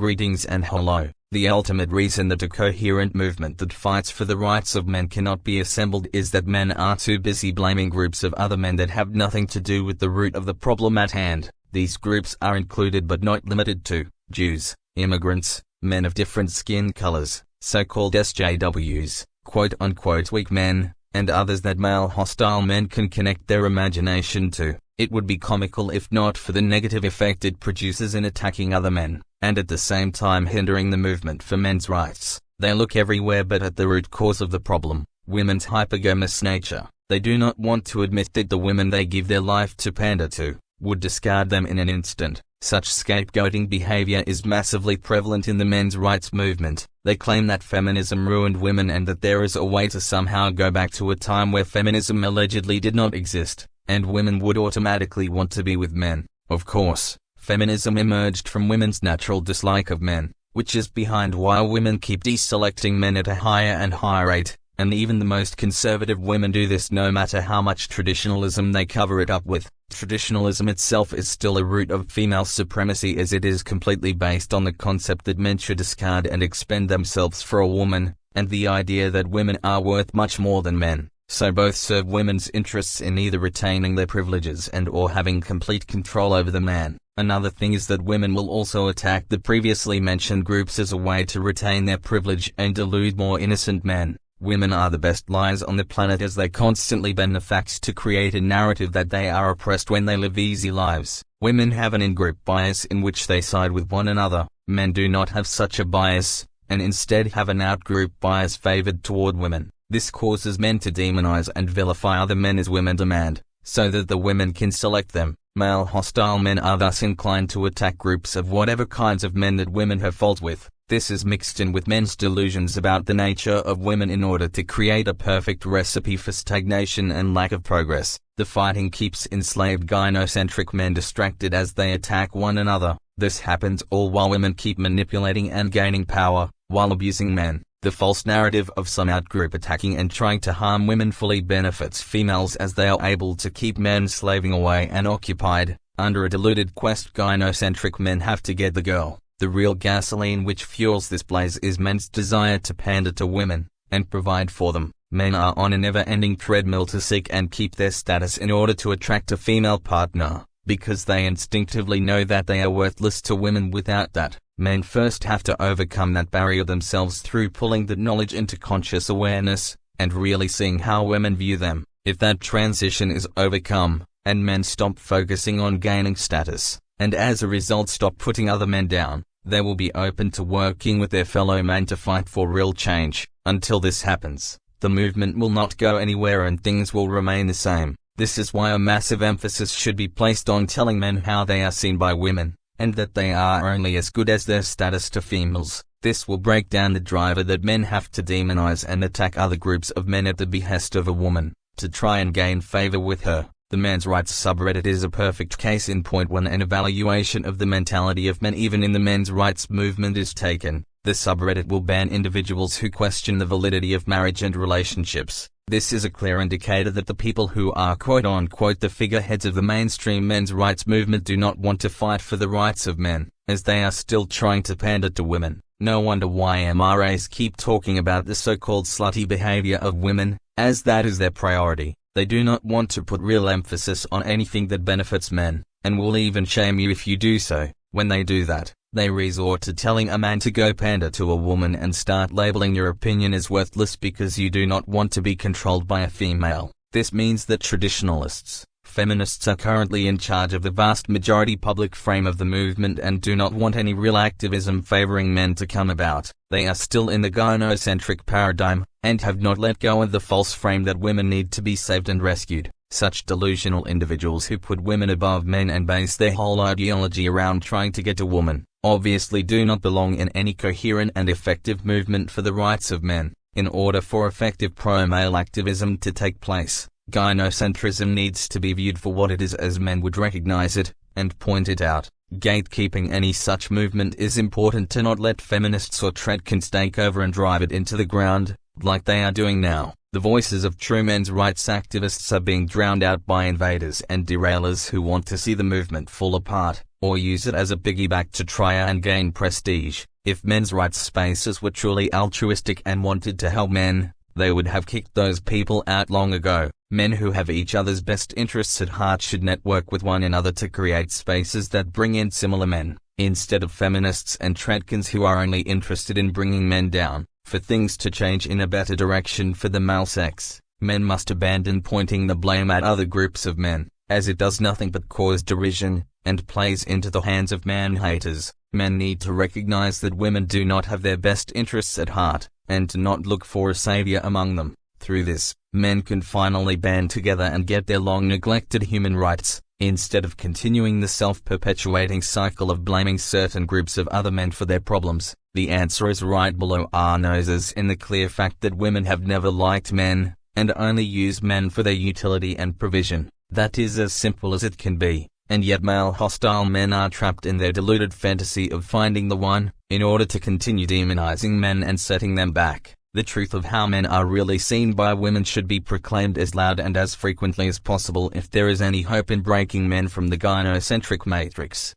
Greetings and hello. The ultimate reason that a coherent movement that fights for the rights of men cannot be assembled is that men are too busy blaming groups of other men that have nothing to do with the root of the problem at hand. These groups are included but not limited to Jews, immigrants, men of different skin colors, so-called SJWs, quote-unquote weak men, and others that male hostile men can connect their imagination to. It would be comical if not for the negative effect it produces in attacking other men, and at the same time hindering the movement for men's rights. They look everywhere but at the root cause of the problem, women's hypergamous nature. They do not want to admit that the women they give their life to pander to would discard them in an instant. Such scapegoating behavior is massively prevalent in the men's rights movement. They claim that feminism ruined women and that there is a way to somehow go back to a time where feminism allegedly did not exist, and women would automatically want to be with men. Of course, feminism emerged from women's natural dislike of men, which is behind why women keep deselecting men at a higher and higher rate, and even the most conservative women do this no matter how much traditionalism they cover it up with. Traditionalism itself is still a root of female supremacy as it is completely based on the concept that men should discard and expend themselves for a woman, and the idea that women are worth much more than men. So both serve women's interests in either retaining their privileges and or having complete control over the man. Another thing is that women will also attack the previously mentioned groups as a way to retain their privilege and delude more innocent men. Women are the best liars on the planet as they constantly bend the facts to create a narrative that they are oppressed when they live easy lives. Women have an in-group bias in which they side with one another. Men do not have such a bias, and instead have an out-group bias favored toward women. This causes men to demonize and vilify other men as women demand, so that the women can select them. Male hostile men are thus inclined to attack groups of whatever kinds of men that women have fault with. This is mixed in with men's delusions about the nature of women in order to create a perfect recipe for stagnation and lack of progress. The fighting keeps enslaved gynocentric men distracted as they attack one another. This happens all while women keep manipulating and gaining power, while abusing men. The false narrative of some outgroup attacking and trying to harm women fully benefits females as they are able to keep men slaving away and occupied. Under a deluded quest, gynocentric men have to get the girl. The real gasoline which fuels this blaze is men's desire to pander to women, and provide for them. Men are on a never-ending treadmill to seek and keep their status in order to attract a female partner, because they instinctively know that they are worthless to women without that. Men first have to overcome that barrier themselves through pulling that knowledge into conscious awareness, and really seeing how women view them. If that transition is overcome, and men stop focusing on gaining status, and as a result stop putting other men down, they will be open to working with their fellow men to fight for real change. Until this happens, the movement will not go anywhere and things will remain the same. This is why a massive emphasis should be placed on telling men how they are seen by women, and that they are only as good as their status to females. This will break down the driver that men have to demonize and attack other groups of men at the behest of a woman, to try and gain favor with her. The men's rights subreddit is a perfect case in point when an evaluation of the mentality of men even in the men's rights movement is taken. The subreddit will ban individuals who question the validity of marriage and relationships. This is a clear indicator that the people who are quote-unquote the figureheads of the mainstream men's rights movement do not want to fight for the rights of men, as they are still trying to pander to women. No wonder why MRAs keep talking about the so-called slutty behavior of women, as that is their priority. They do not want to put real emphasis on anything that benefits men, and will even shame you if you do so. When they do that, they resort to telling a man to go pander to a woman and start labeling your opinion as worthless because you do not want to be controlled by a female. This means that traditionalists, feminists are currently in charge of the vast majority public frame of the movement and do not want any real activism favoring men to come about. They are still in the gynocentric paradigm, and have not let go of the false frame that women need to be saved and rescued. Such delusional individuals who put women above men and base their whole ideology around trying to get a woman, obviously do not belong in any coherent and effective movement for the rights of men. In order for effective pro-male activism to take place, gynocentrism needs to be viewed for what it is as men would recognize it, and point it out. Gatekeeping any such movement is important to not let feminists or tradecons take over and drive it into the ground, like they are doing now. The voices of true men's rights activists are being drowned out by invaders and derailers who want to see the movement fall apart, or use it as a piggyback to try and gain prestige. If men's rights spaces were truly altruistic and wanted to help men, they would have kicked those people out long ago. Men who have each other's best interests at heart should network with one another to create spaces that bring in similar men, instead of feminists and tradkins who are only interested in bringing men down. For things to change in a better direction for the male sex, men must abandon pointing the blame at other groups of men, as it does nothing but cause derision, and plays into the hands of man-haters. Men need to recognize that women do not have their best interests at heart, and to not look for a savior among them. Through this, men can finally band together and get their long-neglected human rights, instead of continuing the self-perpetuating cycle of blaming certain groups of other men for their problems. The answer is right below our noses in the clear fact that women have never liked men, and only use men for their utility and provision. That is as simple as it can be, and yet male hostile men are trapped in their deluded fantasy of finding the one, in order to continue demonizing men and setting them back. The truth of how men are really seen by women should be proclaimed as loud and as frequently as possible if there is any hope in breaking men from the gynocentric matrix.